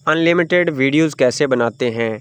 Unlimited videos कैसे बनाते हैं।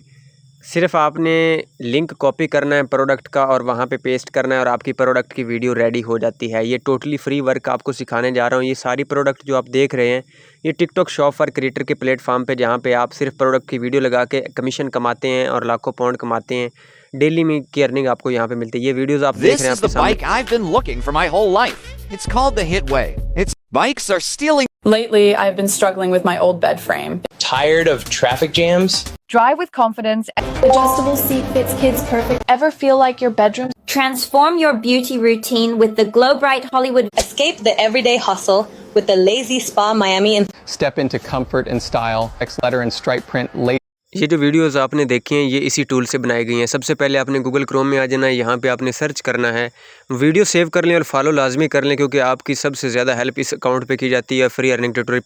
सिर्फ आपने लिंक कॉपी करना है प्रोडक्ट का और वहाँ पे पेस्ट करना है और आपकी प्रोडक्ट की वीडियो रेडी हो जाती है। ये टोटली फ्री वर्क आपको सिखाने जा रहा हूँ। ये सारी प्रोडक्ट जो आप देख रहे हैं ये टिकटॉक शॉप फॉर क्रिएटर के प्लेटफॉर्म पे, जहाँ पे आप सिर्फ प्रोडक्ट की वीडियो लगा के कमीशन कमाते हैं और लाखों पाउंड कमाते हैं। डेली में की अर्निंग आपको यहाँ पे मिलती है। ये वीडियोस आप देख This रहे हैं is the आपके सामने। bike I've been looking for my whole life. It's called the Hitway. Its bikes are stealing. Lately, I've been struggling with my old bed frame. Tired of traffic jams? Drive with confidence. Adjustable seat fits kids perfect. Ever feel like your bedroom? Transform your beauty routine with the Glow Bright Hollywood. Escape the everyday hustle with the Lazy Spa Miami. Step into comfort and style. X letter and stripe print. ये जो videos आपने देखी हैं ये इसी tool से बनाई गई हैं। सबसे पहले आपने गूगल क्रोम में आ जाना है, यहाँ पे आपने सर्च करना है। वीडियो सेव कर लें और फॉलो लाजमी कर लें, क्योंकि आपकी सबसे ज़्यादा हेल्प इस अकाउंट पे की जाती है। फ्री अर्निंग ट्यूटोरियल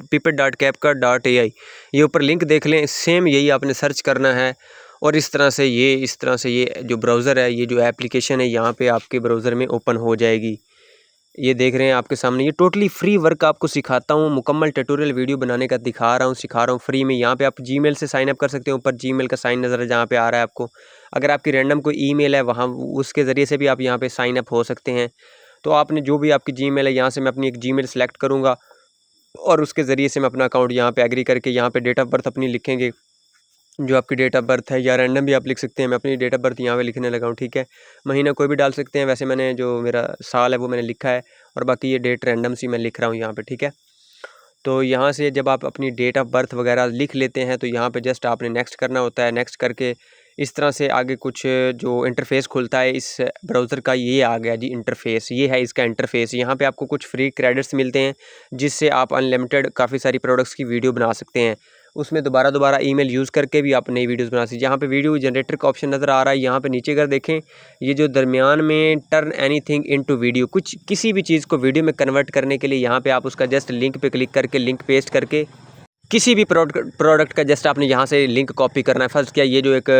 pipet.capcut.ai, ये ऊपर लिंक देख लें। सेम यही आपने सर्च करना है और इस तरह से ये जो ब्राउज़र है, ये जो एप्लीकेशन है यहाँ पर आपके ब्राउज़र में ओपन हो जाएगी। ये देख रहे हैं आपके सामने। ये टोटली फ्री वर्क आपको सिखाता हूँ, मुकम्मल ट्यूटोरियल वीडियो बनाने का सिखा रहा हूँ फ्री में। यहाँ पे आप जीमेल से साइन अप कर सकते हैं। ऊपर जीमेल का साइन नज़र है जहाँ पे आ रहा है आपको। अगर आपकी रैंडम कोई ईमेल है वहाँ, उसके ज़रिए से भी आप यहाँ पे साइन अप हो सकते हैं। तो आपने जो भी आपकी जीमेल है, यहाँ से मैं अपनी एक जीमेल सेलेक्ट करूँगा और उसके ज़रिए से मैं अपना अकाउंट यहाँ पर एग्री करके यहाँ पर डेट ऑफ बर्थ अपनी लिखेंगे, जो आपकी डेट ऑफ बर्थ है, या रैंडम भी आप लिख सकते हैं। मैं अपनी डेट ऑफ बर्थ यहाँ पे लिखने लगा हूँ, ठीक है। महीना कोई भी डाल सकते हैं, वैसे मैंने जो मेरा साल है वो मैंने लिखा है, और बाकी ये डेट रैंडम सी मैं लिख रहा हूँ यहाँ पे, ठीक है। तो यहाँ से जब आप अपनी डेट ऑफ बर्थ वगैरह लिख लेते हैं तो यहाँ पे जस्ट आपने नेक्स्ट करना होता है। नेक्स्ट करके इस तरह से आगे कुछ जो इंटरफेस खुलता है इस ब्राउज़र का, ये आ गया जी इंटरफेस। ये है इसका इंटरफेस। यहाँ पे आपको कुछ फ्री क्रेडिट्स मिलते हैं जिससे आप अनलिमिटेड काफ़ी सारी प्रोडक्ट्स की वीडियो बना सकते हैं। उसमें दोबारा ईमेल यूज़ करके भी आप नई वीडियोस बना सकते हैं। यहाँ पे वीडियो जनरेटर का ऑप्शन नज़र आ रहा है। यहाँ पे नीचे अगर देखें, ये जो दरमियान में टर्न एनीथिंग इनटू वीडियो, कुछ किसी भी चीज़ को वीडियो में कन्वर्ट करने के लिए यहाँ पे आप उसका जस्ट लिंक पे क्लिक करके लिंक पेस्ट करके किसी भी प्रोडक्ट का जस्ट आपने यहाँ से लिंक कॉपी करना है। फर्स्ट क्या, ये जो एक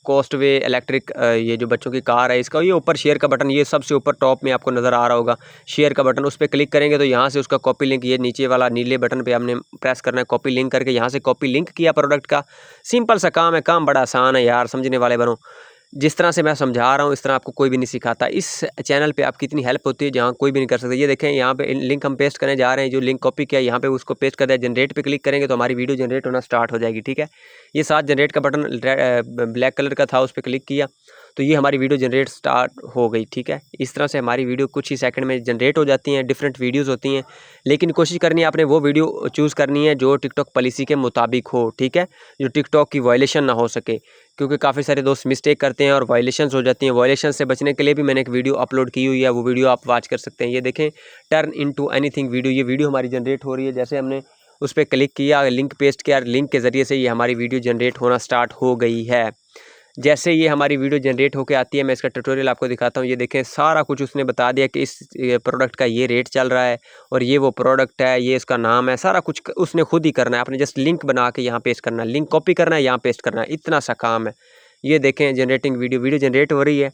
कोस्टवे इलेक्ट्रिक ये जो बच्चों की कार है, इसका ये ऊपर शेयर का बटन, ये सबसे ऊपर टॉप में आपको नज़र आ रहा होगा शेयर का बटन। उस पर क्लिक करेंगे तो यहाँ से उसका कॉपी लिंक, ये नीचे वाला नीले बटन पे आपने प्रेस करना है। कॉपी लिंक करके यहाँ से कॉपी लिंक किया प्रोडक्ट का। सिंपल सा काम है, काम बड़ा आसान है यार, समझने वाले बनो। जिस तरह से मैं समझा रहा हूँ इस तरह आपको कोई भी नहीं सिखाता। इस चैनल पे आपकी इतनी हेल्प होती है जहाँ कोई भी नहीं कर सकता। ये देखें यहाँ पे लिंक हम पेस्ट करने जा रहे हैं। जो लिंक कॉपी किया यहाँ पे उसको पेस्ट कर दिया। जनरेट पे क्लिक करेंगे तो हमारी वीडियो जनरेट होना स्टार्ट हो जाएगी, ठीक है। ये साथ जनरेट का बटन ब्लैक कलर का था, उस पर क्लिक किया तो ये हमारी वीडियो जनरेट स्टार्ट हो गई, ठीक है। इस तरह से हमारी वीडियो कुछ ही सेकंड में जनरेट हो जाती हैं। डिफरेंट वीडियोस होती हैं, लेकिन कोशिश करनी है आपने वो वीडियो चूज़ करनी है जो टिकटॉक पॉलिसी के मुताबिक हो, ठीक है, जो टिकटॉक की वायलेशन ना हो सके, क्योंकि काफ़ी सारे दोस्त मिस्टेक करते हैं और वायलेशंस हो जाती हैं। वायलेशन से बचने के लिए भी मैंने एक वीडियो अपलोड की हुई है, वो वीडियो आप वॉच कर सकते हैं। ये देखें, टर्न इनटू एनीथिंग वीडियो, ये वीडियो हमारी जनरेट हो रही है। जैसे हमने उस पर क्लिक किया, लिंक पेस्ट किया, लिंक के ज़रिए से ये हमारी वीडियो जनरेट होना स्टार्ट हो गई है। जैसे ये हमारी वीडियो जनरेट होकर आती है, मैं इसका ट्यूटोरियल आपको दिखाता हूँ। ये देखें, सारा कुछ उसने बता दिया कि इस प्रोडक्ट का ये रेट चल रहा है और ये वो प्रोडक्ट है, ये इसका नाम है। सारा कुछ उसने खुद ही करना है। आपने जस्ट लिंक बना के यहाँ पेस्ट करना है, लिंक कॉपी करना है, यहाँ पेस्ट करना है, इतना सा काम है। ये देखें, जनरेटिंग वीडियो जनरेट हो रही है।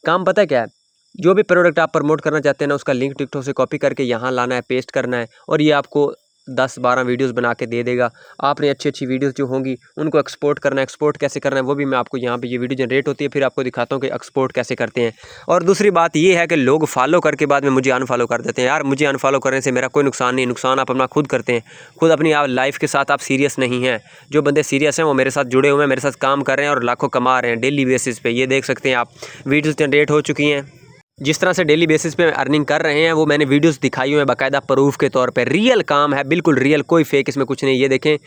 काम पता क्या है, जो भी प्रोडक्ट आप प्रमोट करना चाहते हैं ना, उसका लिंक टिकटॉक से कॉपी करके यहाँ लाना है, पेस्ट करना है, और ये आपको 10-12 वीडियोस बना के दे देगा। आपने अच्छी वीडियोस जो होंगी उनको एक्सपोर्ट करना है। एक्सपोर्ट कैसे करना है वो भी मैं आपको यहाँ पे, ये वीडियो जनरेट होती है फिर आपको दिखाता हूँ कि एक्सपोर्ट कैसे करते हैं। और दूसरी बात ये है कि लोग फॉलो करके बाद में मुझे अनफॉलो कर देते हैं। यार, मुझे अनफॉलो करने से मेरा कोई नुकसान नहीं, नुकसान आप अपना खुद करते हैं। खुद अपनी लाइफ के साथ आप सीरियस नहीं हैं। जो बंदे सीरियस हैं वो मेरे साथ जुड़े हुए हैं, मेरे साथ काम कर रहे हैं और लाखों कमा रहे हैं डेली बेसिस पे। ये देख सकते हैं आप, वीडियोस जनरेट हो चुकी हैं। जिस तरह से डेली बेसिस पे अर्निंग कर रहे हैं वो मैंने वीडियोस दिखाई हुई है बाकायदा प्रूफ के तौर पे। रियल काम है, बिल्कुल रियल, कोई फेक इसमें कुछ नहीं। ये देखें,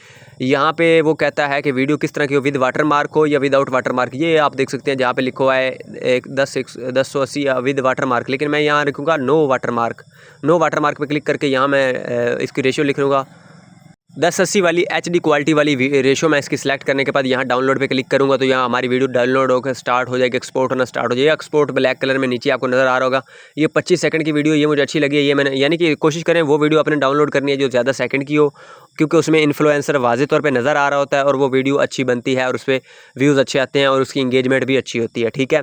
यहाँ पे वो कहता है कि वीडियो किस तरह की हो, विद वाटर मार्क हो या विदाउट वाटर मार्क। ये आप देख सकते हैं जहाँ पे लिखा हुआ है 1080 विद वाटर मार्क, लेकिन मैं यहाँ लिखूँगा no watermark. No watermark पर क्लिक करके यहाँ मैं इसकी रेशियो लिख लूँगा 1080 वाली HD क्वालिटी वाली रेशो। मैं इसकी सिलेक्ट करने के बाद यहाँ डाउनलोड पे क्लिक करूँगा तो यहाँ हमारी वीडियो डाउनलोड होकर स्टार्ट हो जाएगी, एक्सपोर्ट होना स्टार्ट हो जाएगा। एक्सपोर्ट ब्लैक कलर में नीचे आपको नज़र आ रहा होगा। ये 25 सेकंड की वीडियो, ये मुझे अच्छी लगी है। ये मैंने, यानी कि कोशिश करें वो वीडियो अपने डाउनलोड करनी है जो ज़्यादा सेकंड की हो, क्योंकि उसमें इन्फ्लुएंसर वाज़े तौर पर नज़र आ रहा होता है और वो वीडियो अच्छी बनती है और उस पर व्यूज़ अच्छे आते हैं और उसकी इंगेजमेंट भी अच्छी होती है, ठीक है।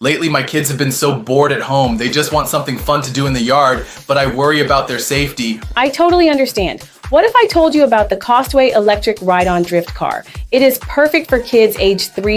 Lately, my kids have been so bored at home. They just want something fun to do in the yard, but I worry about their safety. I totally understand. What if I told you about the Costway electric ride-on drift car? It is perfect for kids age 3.